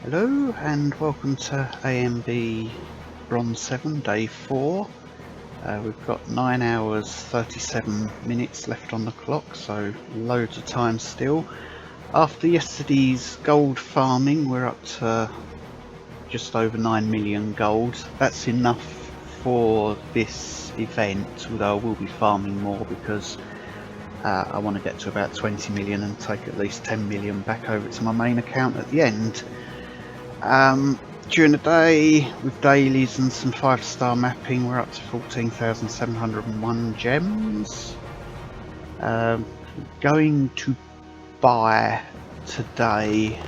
Hello and welcome to ANB Bronze 7 day 4. We've got 9 hours 37 minutes left on the clock, so loads of time still. After yesterday's gold farming, we're up to just over 9 million gold. That's enough for this event, although I will be farming more because I want to get to about 20 million and take at least 10 million back over to my main account at the end. During the day, with dailies and some 5-star mapping, we're up to 14,701 gems. Going to buy today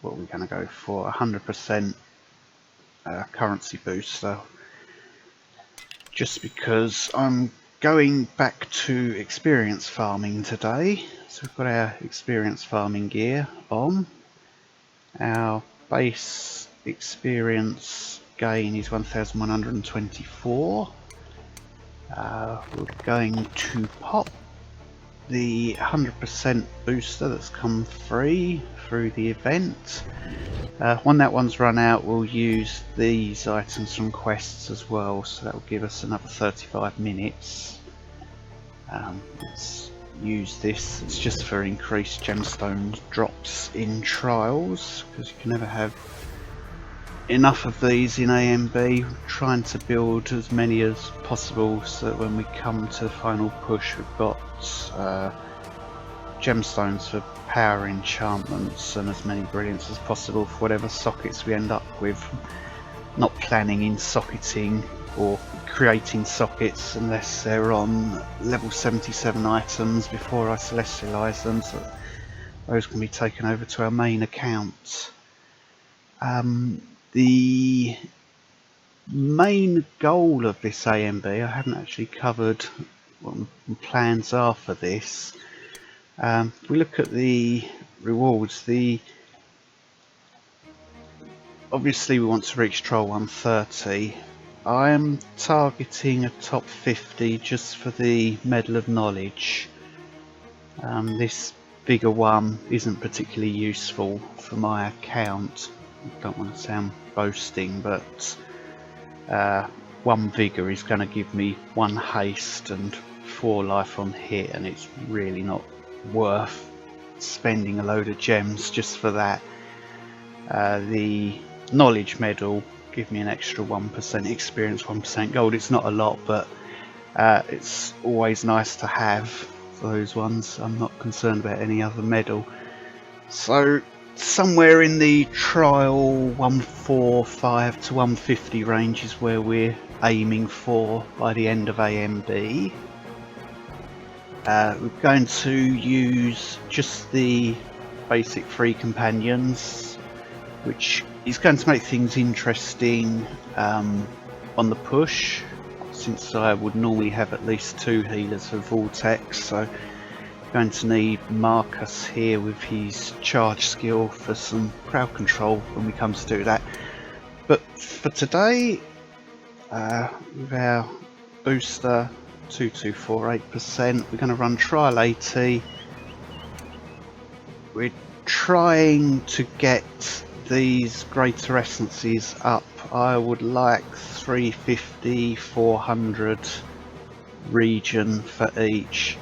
what are we going to go for? 100% currency booster, just because I'm going back to experience farming today. So we've got our experience farming gear on. Our base experience gain is 1124. We're going to pop the 100% booster that's come free through the event. When that one's run out, we'll use these items from quests as well, so that will give us another 35 minutes. Let's use this. It's just for increased gemstone drops in trials, because you can never have enough of these in ANB. Trying to build as many as possible so that when we come to the final push, we've got gemstones for power enchantments and as many brilliance as possible for whatever sockets we end up with. Not planning in socketing or creating sockets unless they're on level 77 items before I celestialize them, so those can be taken over to our main account. The main goal of this ANB, I haven't actually covered what my plans are for this. If we look at the rewards, obviously we want to reach Troll 130. I am targeting a top 50 just for the Medal of Knowledge. This bigger one isn't particularly useful for my account. I don't want to sound boasting, but 1 Vigor is going to give me 1 haste and 4 life on hit, and it's really not worth spending a load of gems just for that. The Knowledge Medal give me an extra 1% experience, 1% gold. It's not a lot, but it's always nice to have those ones. I'm not concerned about any other medal. So somewhere in the trial 145 to 150 range is where we're aiming for by the end of ANB. We're going to use just the basic free companions, which is going to make things interesting on the push, since I would normally have at least 2 healers for Vortex. So I'm going to need Marcus here with his charge skill for some crowd control when we come to do that. But for today, with our booster 2248%, we're going to run trial 80. We're trying to get these greater essences up. I would like 350, 400 region for each,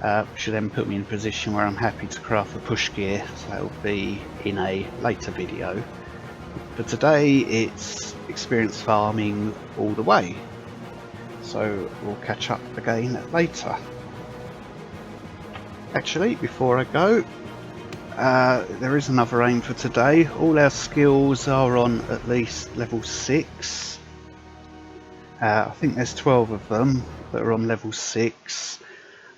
which will then put me in a position where I'm happy to craft the push gear. So that will be in a later video. For today, it's experience farming all the way, so we'll catch up again later. Actually, before I go, there is another aim for today. All our skills are on at least level 6. I think there's 12 of them that are on level 6.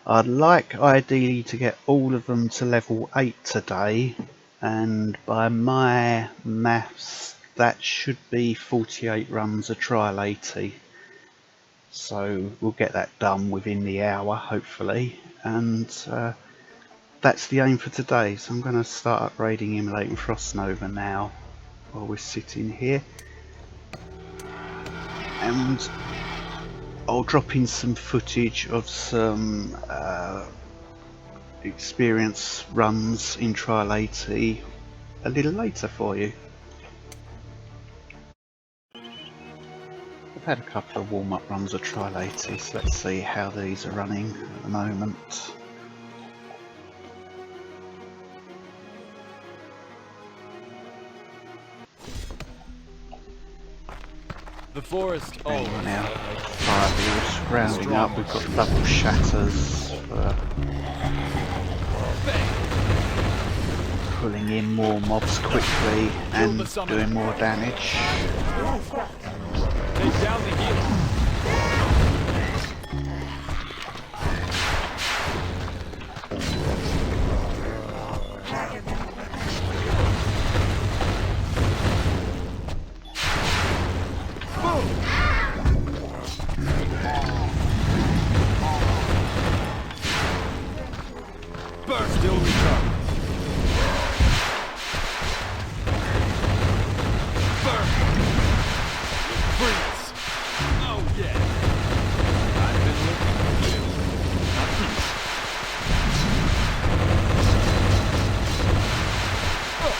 I'd like ideally to get all of them to level 8 today, and by my maths that should be 48 runs a trial 80. So we'll get that done within the hour hopefully, and that's the aim for today. So I'm going to start upgrading Immolating Frost Nova now while we're sitting here, and I'll drop in some footage of some experience runs in Trial 80 a little later for you. I've had a couple of warm-up runs of Trial 80, so let's see how these are running at the moment. The forest. Oh, Now, fire wheels rounding up. We've got double shatters for pulling in more mobs quickly and doing more damage. take down the healer. Burst still recharged. Burn. Freeze. Oh yeah. I've been looking for you. Oh.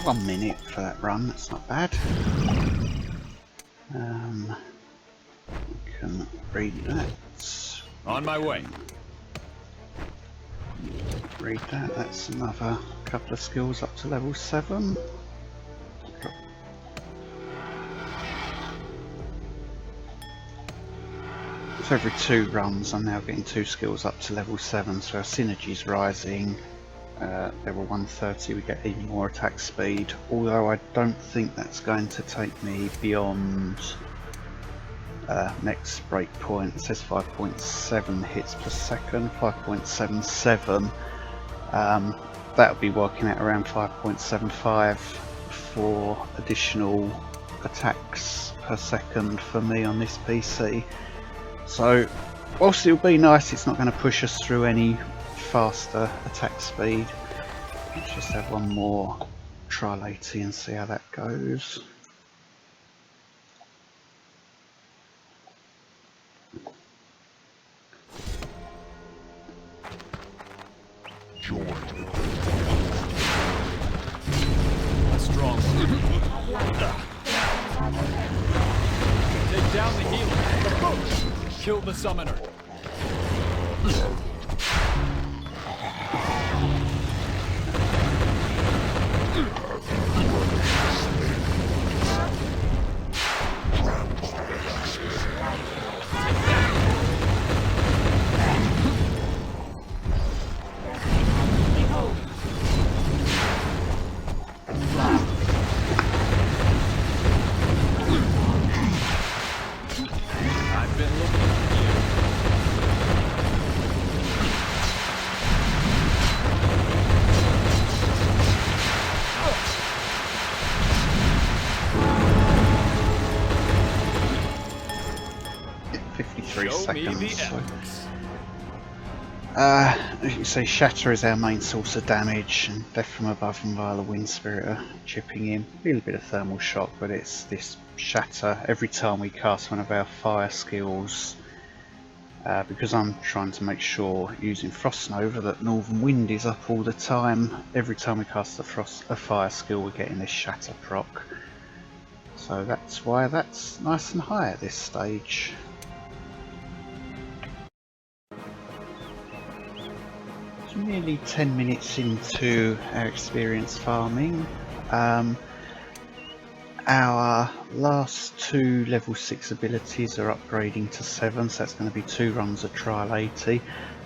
1 minute for that run, that's not bad. I can read that. On my way. Read that, that's another couple of skills up to level 7. So every 2 runs I'm now getting 2 skills up to level 7, so our synergy's rising. Level 130 we get even more attack speed, although I don't think that's going to take me beyond next breakpoint. It says 5.7 hits per second, 5.77. That'll be working at around 5.75 for additional attacks per second for me on this PC. So whilst it'll be nice, it's not going to push us through any faster attack speed. Let's just have one more trial 80 and see how that goes. A strong one. Take down the healer. Kill the summoner. I've been looking for you. 53 Show me the seconds. evidence. As you say, Shatter is our main source of damage, and Death from Above and Vile Wind Spirit are chipping in. A little bit of thermal shock, but it's this Shatter every time we cast one of our fire skills. Because I'm trying to make sure, using Frost Nova, that Northern Wind is up all the time. Every time we cast a fire skill, we're getting this Shatter proc. So that's why that's nice and high at this stage. Nearly 10 minutes into our experience farming. Our last 2 level 6 abilities are upgrading to 7, so that's going to be 2 runs of Trial 80.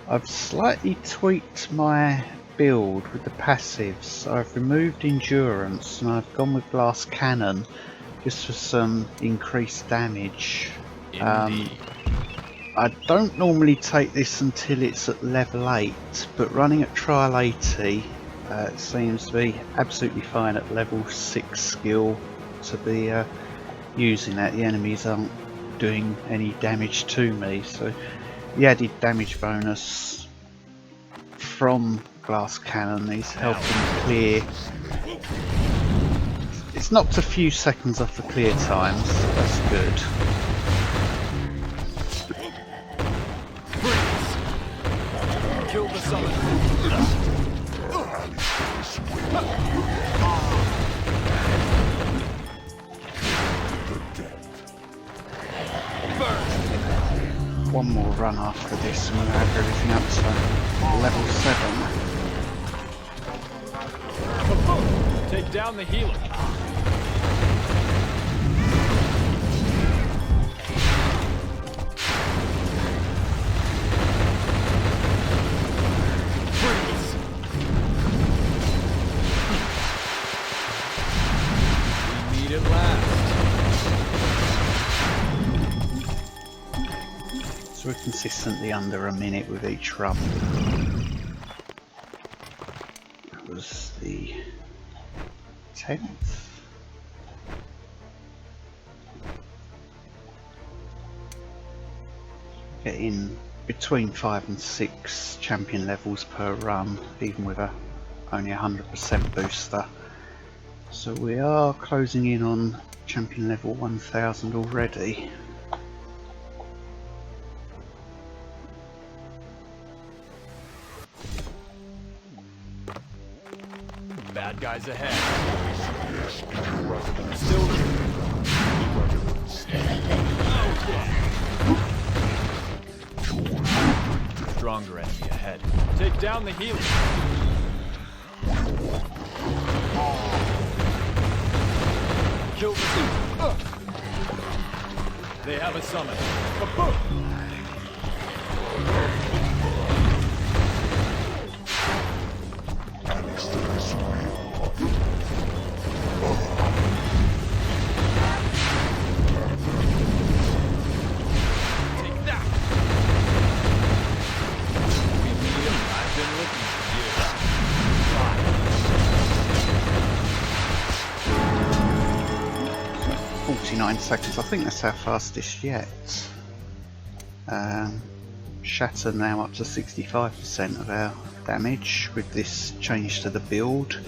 I've slightly tweaked my build with the passives, so I've removed Endurance and I've gone with Glass Cannon just for some increased damage. I don't normally take this until it's at level 8, but running at Trial 80 it seems to be absolutely fine at level 6 skill to be using that. The enemies aren't doing any damage to me, so the added damage bonus from Glass Cannon is helping clear. It's knocked a few seconds off the clear times, so that's good. One more run after this and we'll have everything up to level 7. Take down the healer. Freeze. We need it last. So we're consistently under a minute with each run. That was the 10th. Getting between 5 and 6 champion levels per run, even with only 100% booster. So we are closing in on champion level 1000 already. Bad guys ahead. Still stronger enemy ahead. Take down the healer. Kill the healer. They have a summon. Kaboom! Seconds. I think that's our fastest yet. Shatter now up to 65% of our damage with this change to the build.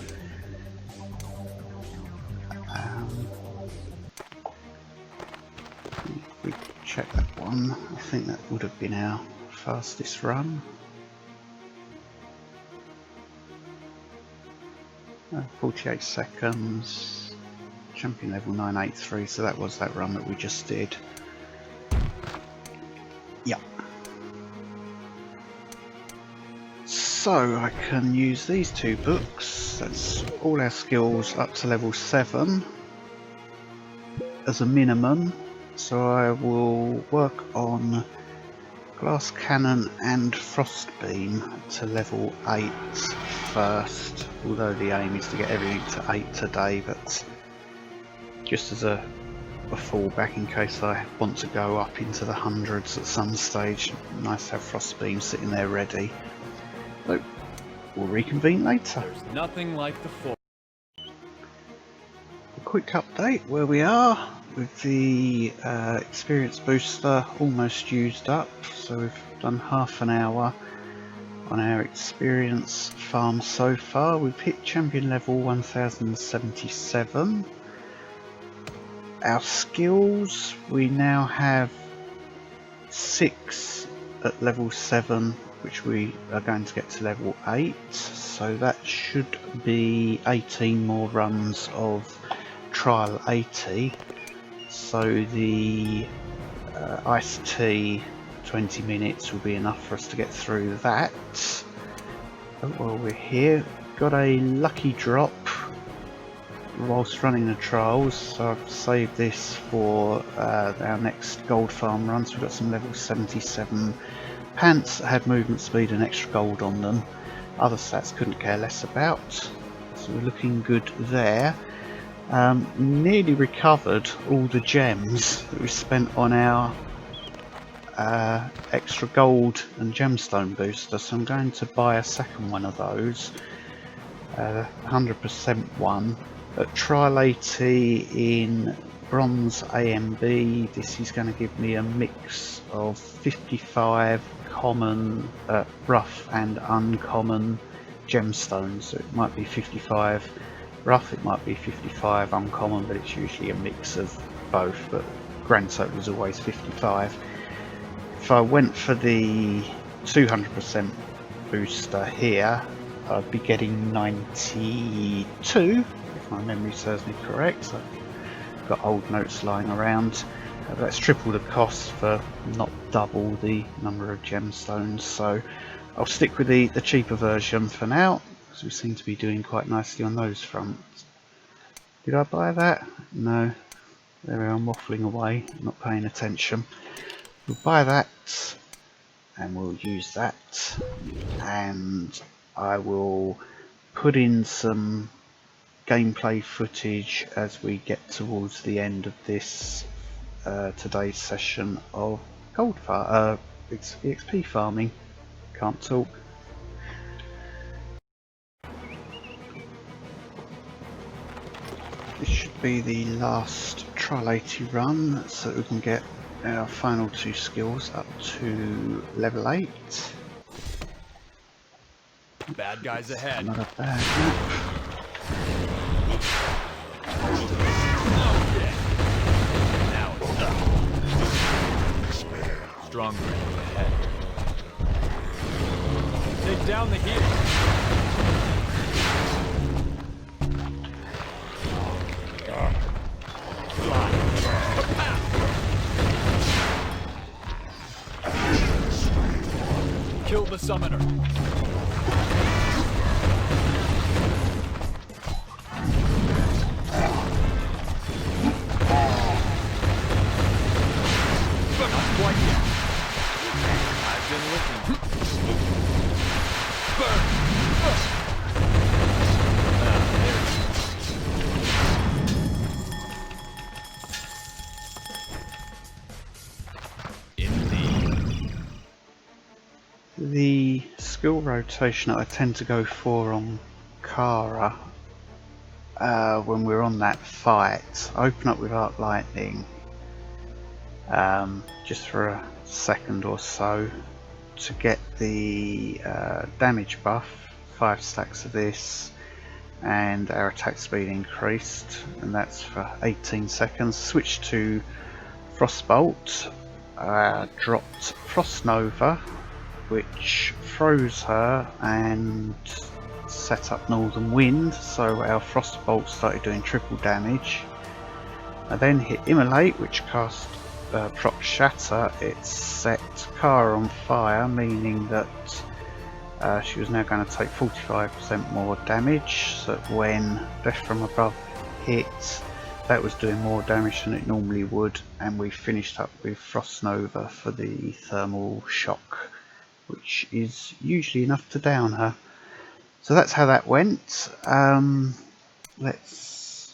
If we check that one, I think that would have been our fastest run. 48 seconds. Champion level 983, so that was that run that we just did. Yep. So I can use these two books, that's all our skills up to level 7 as a minimum. So I will work on Glass Cannon and Frost Beam to level 8 first, although the aim is to get everything to 8 today, but just as a fallback in case I want to go up into the hundreds at some stage. Nice to have Frost Beam sitting there ready. So we'll reconvene later. There's nothing like the fall. A quick update where we are with the experience booster almost used up. So we've done half an hour on our experience farm so far. We've hit champion level 1077. Our skills, we now have 6 at level 7, which we are going to get to level 8, so that should be 18 more runs of trial 80. So the iced tea 20 minutes will be enough for us to get through that. But while we're here, got a lucky drop whilst running the trials, so I've saved this for our next gold farm run. So we've got some level 77 pants that had movement speed and extra gold on them. Other stats couldn't care less about, so we're looking good there. Nearly recovered all the gems that we spent on our extra gold and gemstone booster, so I'm going to buy a second one of those, 100% one. At trial 80 in bronze ANB, this is going to give me a mix of 55 common, rough and uncommon gemstones. So it might be 55 rough, it might be 55 uncommon, but it's usually a mix of both, but grand total is always 55. If I went for the 200% booster here, I'd be getting 92, if my memory serves me correct. So I've got old notes lying around. That's triple the cost for not double the number of gemstones, so I'll stick with the cheaper version for now, because we seem to be doing quite nicely on those fronts. Did I buy that? No. There I'm waffling away, not paying attention. We'll buy that, and we'll use that, and I will put in some gameplay footage as we get towards the end of this today's session of XP farming. Can't talk. This should be the last trial 80 run, so that we can get our final 2 skills up to level 8. Bad guys ahead. Not a bad map. Now it's up. Stronger ahead. Take down the heel. Kill the summoner. Not quite yet. I've been looking. Burn. There it is. Indeed. The skill rotation that I tend to go for on Kara when we're on that fight, I open up with Arc Lightning just for a second or so to get the damage buff, 5 stacks of this, and our attack speed increased, and that's for 18 seconds. Switch to Frostbolt, dropped Frost Nova, which froze her and set up Northern Wind, so our Frostbolt started doing triple damage. I then hit Immolate, which cast proc Shatter. It set Kara on fire, meaning that she was now going to take 45% more damage, so that when Death from Above hit, that was doing more damage than it normally would, and we finished up with Frost Nova for the thermal shock, which is usually enough to down her. So that's how that went. Let's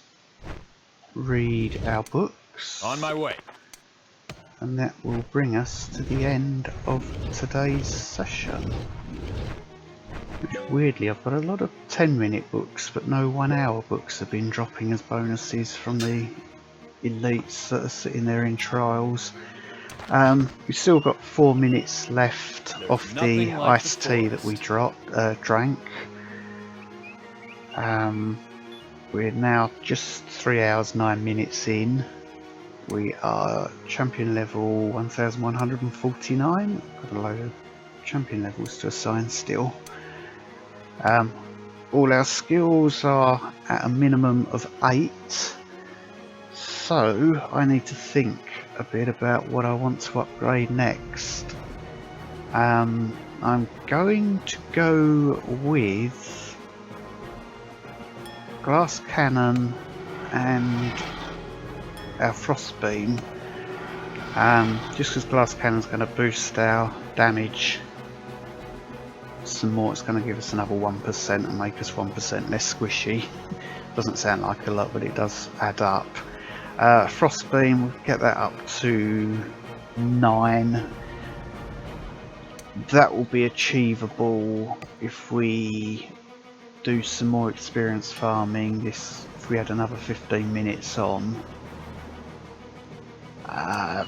read our books. On my way. And that will bring us to the end of today's session. Which weirdly, I've got a lot of 10-minute books, but no 1-hour books have been dropping as bonuses from the elites that are sitting there in trials. We've still got 4 minutes left of the iced tea that we drank. We're now just 3 hours 9 minutes in. We are champion level 1149. Got a load of champion levels to assign still. All our skills are at a minimum of 8. So I need to think a bit about what I want to upgrade next. I'm going to go with glass cannon and our frost beam, just because glass cannon is going to boost our damage some more. It's going to give us another 1% and make us 1% less squishy. Doesn't sound like a lot, but it does add up. Frost beam, we'll get that up to 9. That will be achievable if we do some more experience farming. If we had another 15 minutes on,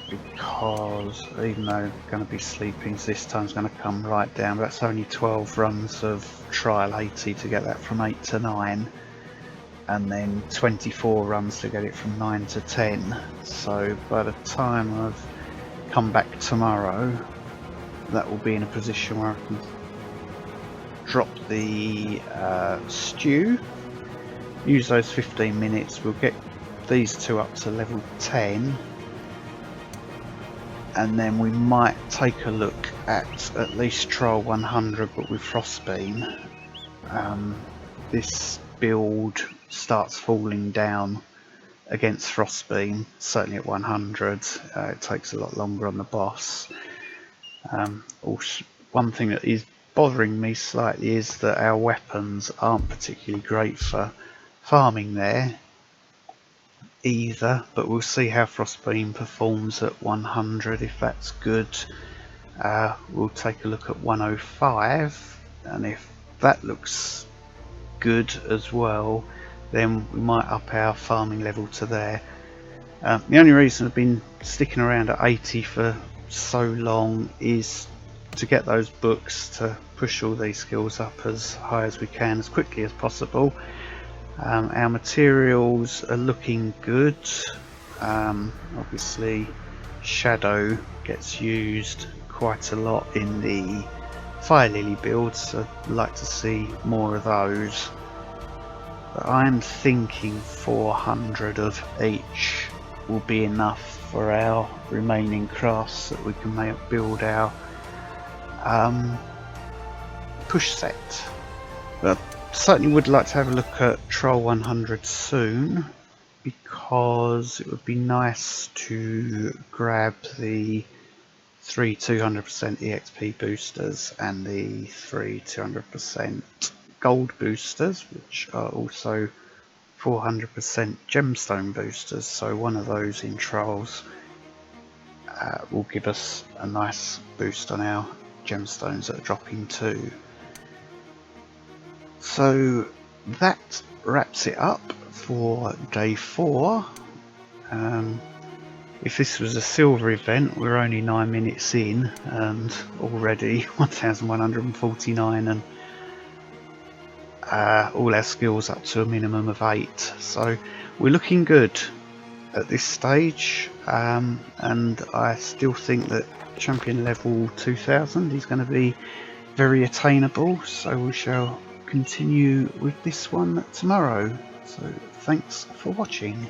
because even though I'm going to be sleeping, so this time's going to come right down. But that's only 12 runs of trial 80 to get that from 8 to 9. And then 24 runs to get it from 9 to 10. So by the time I've come back tomorrow, that will be in a position where I can drop the stew, use those 15 minutes, we'll get these two up to level 10, and then we might take a look at least trial 100 but with Frostbeam. This build starts falling down against Frostbeam, certainly at 100. It takes a lot longer on the boss. Also, one thing that is bothering me slightly is that our weapons aren't particularly great for farming there either, but we'll see how Frostbeam performs at 100. If that's good, we'll take a look at 105, and if that looks good as well, then we might up our farming level to there. The only reason I've been sticking around at 80 for so long is to get those books to push all these skills up as high as we can as quickly as possible. Our materials are looking good. Obviously Shadow gets used quite a lot in the Fire Lily builds, so I'd like to see more of those. But I'm thinking 400 of each will be enough for our remaining crafts that we can build our push set. But certainly would like to have a look at Troll 100 soon, because it would be nice to grab the 3 200% EXP boosters and the 3 200% gold boosters, which are also 400% gemstone boosters, so one of those in trials will give us a nice boost on our gemstones that are dropping too. So that wraps it up for day 4. If this was a silver event, we're only 9 minutes in and already 1149, and all our skills up to a minimum of 8, so we're looking good at this stage, and I still think that champion level 2000 is going to be very attainable, so we shall continue with this one tomorrow. So thanks for watching.